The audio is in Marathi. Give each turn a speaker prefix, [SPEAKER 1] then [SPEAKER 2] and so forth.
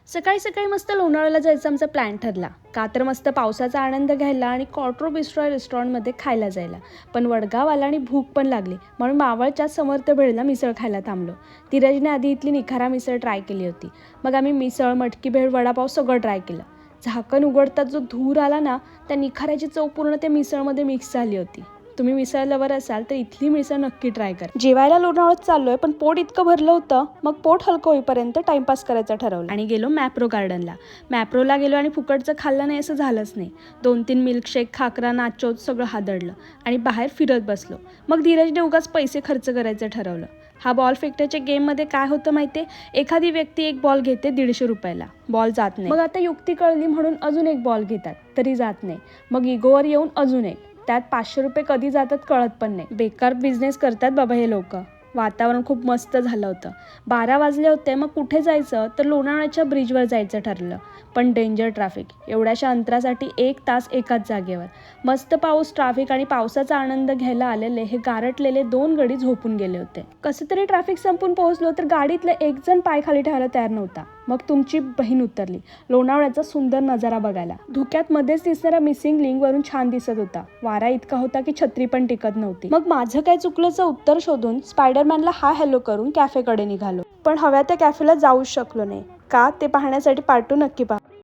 [SPEAKER 1] सकाळी सकाळी मस्त लोणावळ्याला जायचा आमचा प्लॅन ठरला. का तर मस्त पावसाचा आनंद घ्यायला आणि कॉट्रो बिस्ट्रॉ रेस्टॉरंटमध्ये खायला जायला. पण वडगाव आला आणि भूक पण लागली, म्हणून मावळच्या समर्थ भेळला मिसळ खायला थांबलो. धीरजने आधी इथली निखारा मिसळ ट्राय केली होती. मग आम्ही मिसळ, मटकी भेळ, वडापाव सगळं ट्राय केलं. झाकण उघडतात जो धूर आला ना, त्या निखाऱ्याची चव पूर्ण त्या मिसळमध्ये मिक्स झाली होती. तुम्ही मिसळ लवर असाल तर इथली मिसळ नक्की ट्राय करा. जेवायला लोणावळ्यात चाललोय, पण पोट इतकं भरलं होतं, मग पोट हलकं होईपर्यंत टाइमपास करायचं ठरवलं आणि गेलो मॅप्रो गार्डनला. मॅप्रोला गेलो आणि फुकटचं खाल्लं नाही असं झालंच नाही. 2-3 मिल्कशेक, खाकरा, नाचोत सगळं हादडलं आणि बाहेर फिरत बसलो. मग धीरजने उगाच पैसे खर्च करायचं ठरवलं. हा बॉल फेकण्याच्या गेममध्ये काय होतं माहितीये, एखादी व्यक्ती एक बॉल घेते 150 रुपयाला, बॉल जात नाही. मग आता युक्ती कळली म्हणून अजून एक बॉल घेतात, तरी जात नाही. मग इगोवर येऊन अजून एक, त्यात 500 रुपये कधी जातात कळत पण नाही. बेकार बिझनेस करतात बाबा हे लोक. वातावरण खूप मस्त झालं होतं. 12 वाजले होते. मग कुठे जायचं तर लोणावळ्याच्या ब्रिजवर जायचं ठरलं, पण डेंजर ट्रॅफिक. एवढ्याशा अंतरासाठी 1 तास एकाच जागेवर. मस्त पाऊस, ट्रॅफिक आणि पावसाचा आनंद घ्यायला आलेले हे गारटलेले 2 गडी झोपून गेले होते. कसं तरी ट्रॅफिक संपून पोहोचलो तर गाडीतलं एक जण पाय खाली ठेवायला तयार नव्हता. मग तुमची बहीण उतरली लोणावळ्याचा सुंदर नजारा बघायला. धुक्यात मध्येच दिसणारा मिसिंग लिंक वरून छान दिसत होता. वारा इतका होता की छत्री पण टिकत नव्हती. मग माझं काय चुकलंचं उत्तर शोधून स्पायडरमॅनला हा हॅलो करून कॅफेकडे निघालो. पण हव्या त्या कॅफेला जाऊच शकलो नाही. का ते पाहण्यासाठी पार्ट 2 नक्की पहा.